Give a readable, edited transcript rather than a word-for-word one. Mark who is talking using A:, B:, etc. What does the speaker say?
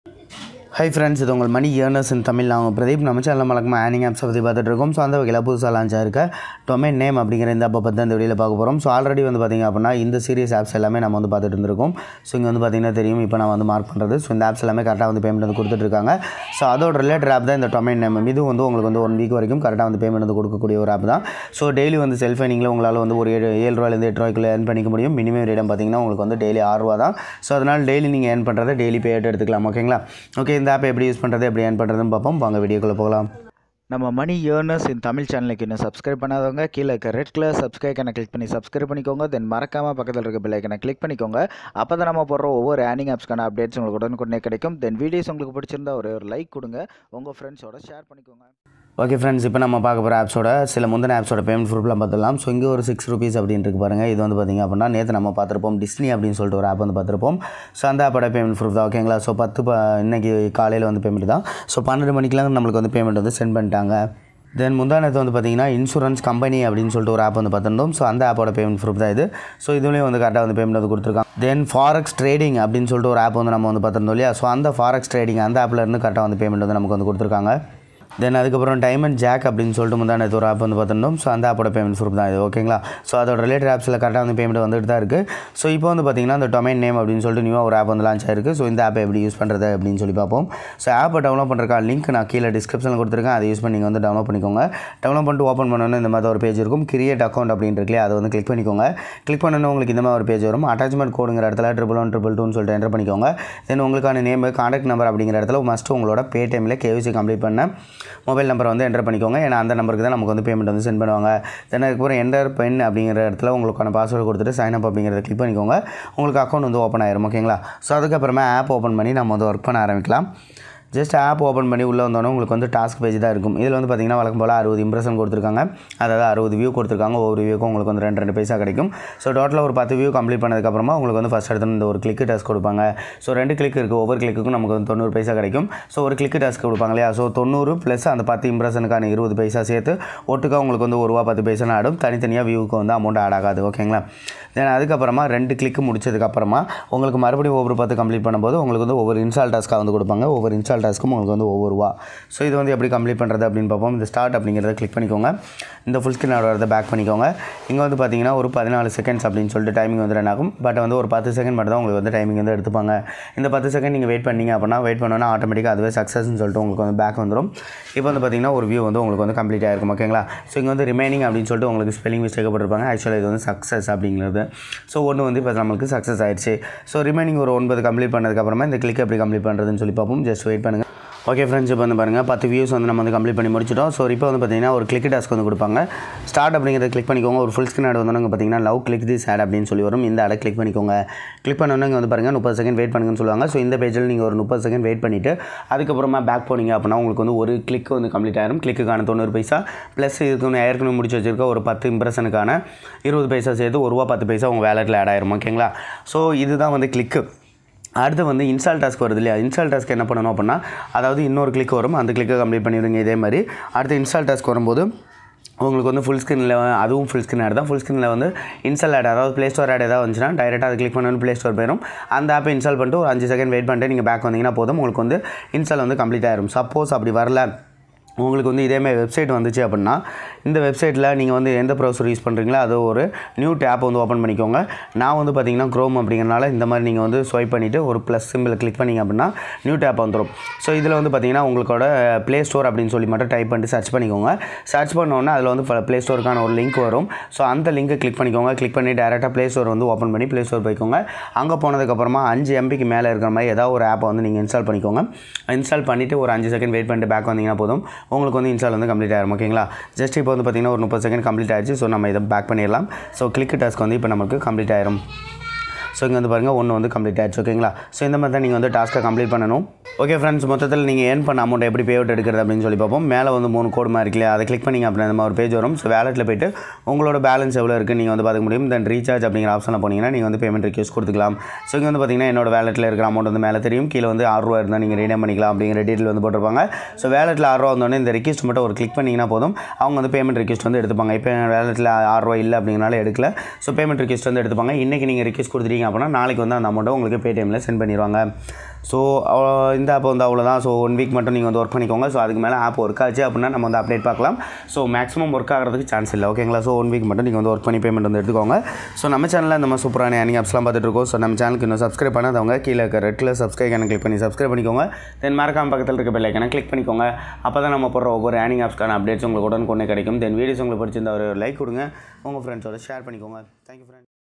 A: Hi friends, இது உங்கள் மணி earners இன் தமிழ். நான் பிரதீப். நம்ம சேனலில் மறக்காம ஏர்னிங் ஆப்ஸை பற்றி பார்த்துட்டு இருக்கோம். ஸோ அந்த வகையில் புதுசாக லான்ச் ஆயிருக்க டொமைன் நேம் அப்படிங்கிற இந்த ஆப்பை பற்றி இந்த வீடியோவில் பார்க்க போகிறோம். ஸோ ஆல்ரெடி வந்து பார்த்திங்க அப்படின்னா இந்த சீரியஸ் ஆப்ஸ் எல்லாமே நம்ம வந்து பார்த்துட்டு இருந்திருக்கோம். ஸோ இங்கே வந்து பார்த்திங்கன்னா தெரியும், இப்போ நான் வந்து மார்க் பண்ணுறது. ஸோ இந்த ஆப்ஸ் எல்லாமே கரெக்டாக வந்து பேமெண்ட் வந்து கொடுத்துட்ருக்காங்க. ஸோ அதோட ரிலேட்டட் ஆப் தான் இந்த டொமைன் நேம். இது வந்து உங்களுக்கு வந்து 1 வீக் வரைக்கும் கரெக்டாக வந்து பேமெண்ட் வந்து கொடுக்கக்கூடிய ஒரு ஆப் தான். ஸோ டெய்லி வந்து செல்ஃப் ஏர்னிங்கில் உங்களால் வந்து ஒரு 7 ரூபாயிலேருந்து 8 ரூபாய்க்குள்ளே ஏர்ன் பண்ணிக்க முடியும். மினிமம் ரேட்டம் பார்த்திங்கன்னா உங்களுக்கு வந்து டெய்லி 6 ரூபா தான். ஸோ அதனால் டெய்லி நீங்கள் ஏர்ன் பண்ணுறதை டெய்லி பேட் எடுத்துக்கலாம். ஓகேங்களா? ஓகே, இந்த ஆப்பை எப்படி யூஸ் பண்ணுறது, எப்படி ஏர்ன் பண்ணுறதுன்னு பார்ப்போம். வாங்க வீடியோக்குள்ளே போகலாம்.
B: நம்ம மணி ஏர்னர்ஸ் இன் தமிழ் சேனலுக்கு இன்னும் சப்ஸ்கிரைப் பண்ணாதவங்க கீழே இருக்க ரெட் கலர் சப்ஸ்கிரைப் கிளிக் பண்ணி சப்ஸ்கிரைப் பண்ணிக்கோங்க. தென் மறக்காமல் பக்கத்தில் இருக்க பெல் ஐக்கனை கிளிக் பண்ணிக்கோங்க. அப்போ தான் நம்ம போடுற ஒவ்வொரு ஏர்னிங் ஆப்ஸ்க்கான அப்டேட்ஸ் உங்களுக்கு உடனுக்குடனே கிடைக்கும். தென் வீடியோஸ் உங்களுக்கு பிடிச்சிருந்தா ஒரு லைக் கொடுங்க, உங்கள் ஃப்ரெண்ட்ஸோட ஷேர் பண்ணிக்கோங்க.
A: ஓகே ஃப்ரெண்ட்ஸ், இப்போ நம்ம பார்க்க போகிற ஆப்ஸோட சில முந்தின ஆப்ஸோட பேமெண்ட் ப்ரூஃப்லாம் பார்த்துக்கலாம். ஸோ இங்கே ஒரு 6 ரூபீஸ் அப்படின்னு இருக்கு பாருங்கள். இது வந்து பார்த்திங்க அப்படின்னா நேற்று நம்ம பார்த்துருப்போம், டிஸ்னி அப்படின்னு சொல்லிட்டு ஒரு ஆப் வந்து பார்த்துருப்போம். ஸோ அந்த ஆப்போட பேமெண்ட் ப்ரூஃப் தான். ஓகேங்களா? ஸோ இன்றைக்கி காலையில் வந்து பேமெண்ட் தான். ஸோ 12 மணிக்கெலாம் நம்மளுக்கு வந்து பேமெண்ட் வந்து சென்ட் பண்ணிட்டாங்க. தென் முந்தானத்து வந்து பார்த்திங்கன்னா இன்சூரன்ஸ் கம்பெனி அப்படின்னு சொல்லிட்டு ஒரு ஆப் வந்து பார்த்துருந்தோம். ஸோ அந்த ஆப்போட பேமெண்ட் ப்ரூஃப் தான் இது. ஸோ இதுலேயும் வந்து கரெக்டாக வந்து பேமெண்ட் வந்து கொடுத்துருக்காங்க. தென் ஃபாரெக்ஸ் ட்ரேடிங் அப்படின்னு சொல்லிட்டு ஒரு ஆப் வந்து நம்ம வந்து பார்த்துருந்தோம் இல்லையா? ஸோ அந்த ஃபாரெக்ஸ் ட்ரேடிங் அந்த ஆப்பில் கரெக்டாக வந்து பேமெண்ட் வந்து நமக்கு வந்து கொடுத்துருக்காங்க. தென் அதுக்கப்புறம் டைமண்ட் ஜாக் அப்படின்னு சொல்லிட்டு முந்தானத்து ஒரு ஆப் வந்து பார்த்துருந்தோம். ஸோ அந்த ஆப்போட பேமெண்ட் ப்ரூஃப் தான் இது. ஓகேங்களா? ஸோ அதோட ரிலேட்டட் ஆப்ஸில் கரெக்டாக வந்து பேமெண்ட் வந்துட்டு தான் இருக்குது. ஸோ இப்போ வந்து பார்த்திங்கன்னா அந்த டொமைன் நேம் அப்படின்னு சொல்லிட்டு நியூவாக ஒரு ஆப் வந்து லான்ச் ஆயிருக்கு. ஸோ இந்த ஆப்பை எப்படி யூஸ் பண்ணுறது அப்படின்னு சொல்லி பார்ப்போம். ஸோ ஆப்பை டவுன்லோட் பண்ணுறக்கா லிங்க் நான் கீழே டிஸ்கிரிப்ஷனில் கொடுத்துருக்கேன். அதை யூஸ் பண்ணி நீங்கள் வந்து டவுன்லோட் பண்ணிக்கோங்க. டவுன்லோட் பண்ணிட்டு ஓப்பன் பண்ணணும் இந்த மாதிரி ஒரு பேஜ் இருக்கும். கிரியேட் அக்கௌண்ட் அப்படின்னு இருக்குல்லையே, அதை வந்து கிளிக் பண்ணிக்கோங்க. கிளிக் பண்ணணும் உங்களுக்கு இந்த மாதிரி ஒரு பேஜ் வரும். அட்டாச்மெண்ட் கோடுங்கிற இடத்துல 11122 சொல்லிட்டு என்டர் பண்ணிக்கோங்க. தென் உங்களுக்கான நேம் கான்டாக்ட் நம்பர் அப்படிங்கிற இடத்துல மஸ்ட்டு உங்களோட பேடிஎம்மில் KYC கம்ப்ளீட் பண்ண மொபைல் நம்பரை வந்து என்டர் பண்ணிக்கோங்க. ஏன்னா அந்த நம்பருக்கு தான் நமக்கு வந்து பேமெண்ட் வந்து சென்ட் பண்ணுவாங்க. தென் அதுக்கப்புறம் என்டர் பென் அப்படிங்கிற இடத்துல உங்களுக்கான பாஸ்வேர்டு கொடுத்துட்டு சைன் அப் அப்படிங்கிறத கிளிக் பண்ணிக்கோங்க. உங்களுக்கு அக்கௌண்ட் வந்து ஓப்பன் ஆயிரும். ஓகேங்களா? ஸோ அதுக்கப்புறமா ஆப் ஓப்பன் பண்ணி நம்ம வந்து ஒர்க் பண்ண ஆரம்பிக்கலாம். ஜஸ்ட் ஆப் ஓப்பன் பண்ணி உள்ளே வந்தோடனே உங்களுக்கு வந்து டாஸ்க் பேஜ் தான் இருக்கும். இதில் வந்து பார்த்திங்கன்னா வழக்கம் போல் 60 இம்ப்ரெஷன் கொடுத்துருக்காங்க. அதாவது 60 வியூ கொடுத்துருக்காங்க. ஒவ்வொரு வியூக்கும் உங்களுக்கு வந்து 2 பைசா கிடைக்கும். ஸோ டோட்டலாக ஒரு 10 வியூ கம்ப்ளீட் பண்ணதுக்கப்புறமா உங்களுக்கு வந்து ஃபஸ்ட் எடுத்து இந்த ஒரு கிளிக்கு டாஸ்க் கொடுப்பாங்க. ஸோ 2 கிளிக் இருக்குது. ஒவ்வொரு கிளிக்குக்கும் நமக்கு வந்து 90 பைசா கிடைக்கும். ஸோ ஒரு கிளிக்கு டாஸ்க் கொடுப்பாங்க இல்லையா? ஸோ 90 ப்ளஸ் அந்த 10 இம்ப்ரெஷனுக்கான 20 பைசா சேர்த்து ஒட்டுக்காக உங்களுக்கு வந்து 1 ரூபா 10 பைசான்னு ஆடும். தனித்தனியாக வியூவுக்கு வந்து அமௌண்ட் ஆட் ஆகாது. ஓகேங்களா? தென் அதுக்கப்புறமா 2 கிளிக்கு முடிச்சதுக்கப்புறமா உங்களுக்கு மறுபடியும் ஒவ்வொரு 10 கம்ப்ளீட் பண்ணும்போது உங்களுக்கு வந்து ஒவ்வொரு இன்ஸ்டால் டாஸ்க்காக வந்து கொடுப்பாங்க. ஒவ்வொரு இன்ஸ்டால் டாஸ்க்கும் உங்களுக்கு வந்து 1 ரூபா. ஸோ இது வந்து எப்படி கம்ப்ளீட் பண்ணுறது அப்படின்னு பார்ப்போம். இந்த ஸ்டார்ட் அப்படிங்கிறத கிளிக் பண்ணிக்கோங்க. இந்த ஃபுல் ஸ்க்ரீன் வரதை பேக் பண்ணிக்கோங்க. இங்கே வந்து பார்த்தீங்கன்னா ஒரு 14 செகண்ட்ஸ் அப்படின்னு சொல்லிட்டு டைமிங் வந்து ரன் ஆகும். பட் வந்து ஒரு 10 செகண்ட் மட்டும் தான் உங்களுக்கு வந்து டைமிங் வந்து எடுத்துப்பாங்க. இந்த 10 செகண்ட் நீங்கள் வெயிட் பண்ணிங்க அப்படின்னா வெயிட் பண்ணோன்னா ஆட்டோமேட்டிக்காக அதுவே சக்ஸஸ்ன்னு சொல்லிட்டு உங்களுக்கு வந்து பேக் வந்துடும். இப்போ வந்து பார்த்தீங்கன்னா ஒரு வியூ வந்து உங்களுக்கு வந்து கம்ப்ளீட் ஆகிருக்கும். ஓகேங்களா? ஸோ இங்கே வந்து ரிமைனிங் அப்படின்னு சொல்லிட்டு உங்களுக்கு ஸ்பெல்லிங் மிஸ்டேக் போட்டிருப்பாங்க. ஆக்சுவலாக இது வந்து சக்ஸஸ் அப்படிங்கிறது. ஸோ ஒன்று வந்து இப்போ நம்மளுக்கு சக்ஸஸ் ஆயிடுச்சு. ஸோ ரிமைனிங் ஒரு 9 கம்ப்ளீட் பண்ணதுக்கப்புறமா இந்த கிளிக் எப்படி கம்ப்ளீட் பண்ணுறதுன்னு சொல்லி பார்ப்போம். ஜஸ்ட் வெயிட் பண்ணுங்கள். ஓகே ஃப்ரெண்ட்ஸ், இப்போ வந்து பாருங்கள் 10 வியூஸ் வந்து நம்ம வந்து கம்ப்ளீட் பண்ணி முடிச்சிட்டோம். ஸோ இப்போ வந்து பார்த்தீங்கன்னா ஒரு கிளிக் டாஸ்க் வந்து கொடுப்பாங்க. ஸ்டார்ட் அப்படிங்கிறத கிளிக் பண்ணிக்கோங்க. ஒரு ஃபுல் ஸ்க்ரீன் ஆட் வந்தோன்னு பார்த்தீங்கன்னா லவ் கிளிக் திஸ் ஆட் அப்படின்னு சொல்லி வரும். இந்த ஆடை கிளிக் பண்ணிக்கோங்க. கிளிக் பண்ணோன்னே இங்கே வந்து பாருங்கள் 30 செகண்ட் வெயிட் பண்ணுங்கன்னு சொல்லுவாங்க. ஸோ இந்த பேஜில் நீங்கள் ஒரு 30 செகண்ட் வெயிட் பண்ணிவிட்டு அதுக்கப்புறமா பேக் போனீங்க அப்படின்னா உங்களுக்கு வந்து ஒரு கிளிக் வந்து கம்ப்ளீட் ஆயிரும். கிளிக்குக்கான 90 பைசா ப்ளஸ் இதுக்கு ஏற்கனவே முடிச்சு வச்சிருக்க ஒரு 10 இம்ப்ரெஷனுக்கான 20 பைசா சேர்த்து 1 ரூபா 10 பைசா உங்கள் வேலெட்டில் ஆட் ஆயிரும். ஓகேங்களா? ஸோ இதுதான் வந்து கிளிக்கு. அடுத்து வந்து இன்ஸ்டால் டாஸ்க் வருது இல்லையா? இன்ஸ்டால் டாஸ்க் என்ன பண்ணணும் அப்படின்னா, அதாவது இன்னொரு கிளிக் வரும். அந்த கிளிக்கை கம்ப்ளீட் பண்ணிடுங்க. இதே மாதிரி அடுத்து இன்ஸ்டால் டாஸ்க் வரும்போது உங்களுக்கு வந்து ஃபுல் ஸ்க்ரீனில் அதுவும் ஃபுல் ஸ்க்ரீன் ஆட் தான். ஃபுல் ஸ்க்ரீனில் வந்து இன்ஸ்டால் ஆட், அதாவது ப்ளே ஸ்டோர் ஆட் ஏதாவது வந்துச்சுன்னா டைரெக்டாக அதை கிளிக் பண்ணணும், ப்ளே ஸ்டோர் போயிடும். அந்த ஆப்பை இன்ஸ்டால் பண்ணிட்டு ஒரு 5 செகண்ட் வெயிட் பண்ணிட்டு நீங்கள் பேக் வந்தீங்கன்னா போதும், உங்களுக்கு வந்து இன்ஸ்டால் வந்து கம்ப்ளீட் ஆயிரும். சப்போஸ் அப்படி வரல, உங்களுக்கு வந்து இதேமாதிரி வெப்சைட் வந்துச்சு அப்படின்னா இந்த வெப்சைட்டில் நீங்கள் வந்து எந்த ப்ரௌசர் யூஸ் பண்ணுறீங்களோ அது ஒரு நியூ டேப் வந்து ஓப்பன் பண்ணிக்கோங்க. நான் வந்து பார்த்திங்கன்னா க்ரோம் அப்படிங்கிறனால இந்த மாதிரி நீங்கள் வந்து ஸ்வைப் பண்ணிவிட்டு ஒரு ப்ளஸ் சிம்பிளை கிளிக் பண்ணிங்க அப்படின்னா நியூ டேப் வந்துடும். ஸோ இதில் வந்து பார்த்திங்கன்னா உங்களோட ப்ளே ஸ்டோர் அப்படின்னு சொல்லி மட்டும் டைப் பண்ணிட்டு சர்ச் பண்ணிக்கோங்க. சர்ச் பண்ணோன்னே அதில் வந்து ப்ளே ஸ்டோருக்கான ஒரு லிங்க் வரும். ஸோ அந்த லிங்கை கிளிக் பண்ணிக்கோங்க. கிளிக் பண்ணி டேரெக்டாக ப்ளே ஸ்டோர் வந்து ஓப்பன் பண்ணி ப்ளே ஸ்டோர் போய்க்கோங்க. அங்கே போனதுக்கப்புறமா 5 MBக்கு மேலே இருக்கிற மாதிரி ஏதாவது ஒரு ஆப்பை வந்து நீங்கள் இன்ஸ்டால் பண்ணிக்கோங்க. இன்ஸ்டால் பண்ணிவிட்டு ஒரு 5 செகண்ட் வெயிட் பண்ணிட்டு பேக் வந்தீங்கன்னா போதும், உங்களுக்கு வந்து இன்ஸ்டால் வந்து கம்ப்ளீட் ஆகிரும். ஓகேங்களா? ஜஸ்ட் இப்போ வந்து பார்த்திங்கன்னா ஒரு 30 செகண்ட் கம்ப்ளீட் ஆகிடுச்சு. ஸோ நம்ம இதை பேக் பண்ணிடலாம். ஸோ கிளிக் டாஸ்க் வந்து இப்போ நமக்கு கம்ப்ளீட் ஆயிரும். ஸோ இங்கே வந்து பாருங்கள் 1 வந்து கம்ப்ளீட் ஆகிடுச்சு. ஓகேங்களா? ஸோ இந்த மாதிரி தான் நீங்கள் வந்து டாஸ்க்கை கம்ப்ளீட் பண்ணணும். ஓகே ஃப்ரெண்ட்ஸ், மொத்தத்தில் நீங்கள் ஏர்ன் பண்ண அமௌண்ட் எப்படி பே அவுட் எடுக்கிறது அப்படின்னு சொல்லி பார்ப்போம். மேலே வந்து 3 கோடு மாதிரி இருக்குல்லையா, அதை கிளிக் பண்ணிங்க அப்படின்னா இந்த மாதிரி ஒரு பேஜ் வரும். ஸோ வேலெட்டில் போய்ட்டு உங்களோட பேலன்ஸ் எவ்வளோ இருக்குது நீங்கள் வந்து பார்த்துக்க முடியும். தென் ரீசார்ஜ் அப்படிங்கிற ஆப்ஷனில் போனீங்கன்னா நீங்கள் வந்து பேமெண்ட் ரிக்வெஸ்ட் கொடுத்துக்கலாம். ஸோ இங்கே வந்து பார்த்திங்கன்னா என்னோட வேலெட்டில் இருக்கிற அமௌண்ட் வந்து மேலே தெரியும். கீழே வந்து 6 ரூபா இருந்தால் நீங்கள் ரீடீம் பண்ணிக்கலாம் அப்படிங்கிற டீட்டெயில் வந்து போட்டிருப்பாங்க. ஸோ வேலெட்டில் 6 ரூபா வந்தோடனே இந்த ரிக்வெஸ்ட் மட்டும் ஒரு கிளிக் பண்ணிங்கன்னா போதும், அவங்க வந்து பேமெண்ட் ரிக்வெஸ்ட் வந்து எடுத்துப்பாங்க. இப்போ வேலெட்டில் 6 ரூபா இல்லை அப்படிங்கிறனால எடுக்கல. ஸோ பேமெண்ட் ரிக்வெஸ்ட் வந்து எடுத்துப்பாங்க. இன்றைக்கி நீங்கள் ரிக்வெஸ்ட் கொடுத்துட்டீங்க அப்படின்னா நாளைக்கு வந்து அந்த அமௌண்ட்டை உங்களுக்கு பேடிஎம்மில் சென்ட் பண்ணிடுவாங்க. ஸோ இந்த ஆப் வந்து அவ்வளோதான். ஸோ 1 வீக் மட்டும் நீங்கள் வந்து ஒர்க் பண்ணிக்கோங்க. ஸோ அதுக்கு மேலே ஆப் ஒர்க் ஆச்சு அப்படின்னா நம்ம வந்து அப்டேட் பார்க்கலாம். ஸோ மேக்ஸிமம் ஒர்க் ஆகிறதுக்கு சான்ஸ் இல்லை. ஓகேங்களா? ஸோ 1 வீக் மட்டும் நீங்கள் வந்து ஒர்க் பண்ணி பேமெண்ட் வந்து எடுத்துக்கோங்க. ஸோ நம்ம சேனலில் இந்த மாதிரி சூப்பரான ஏர்னிங் ஆப்ஸ்லாம் பார்த்துட்டு இருக்கோம். ஸோ நம்ம சேனலுக்கு இன்னும் சப்ஸ்கிரைப் பண்ணாதவங்க கீழே இருக்க ரெட் கலர் சப்ஸ்கிரைப் கிளிக் பண்ணி சப்ஸ்கிரைப் பண்ணிக்கோங்க. தென் மறக்காம பக்கத்தில் இருக்க பெல் ஐக்கானை கிளிக் பண்ணிக்கோங்க. அப்போ தான் நம்ம போடுற ஒவ்வொரு ஏர்னிங் ஆப்ஸ்க்கான அப்டேட்ஸ் உங்களுக்கு உடனுக்குடனே கிடைக்கும். தென் வீடியோஸ் உங்களுக்கு பிடிச்சிருந்தா ஒரு லைக் கொடுங்க, உங்கள் ஃப்ரெண்ட்ஸோட ஷேர் பண்ணிக்கோங்க. Thank you friends.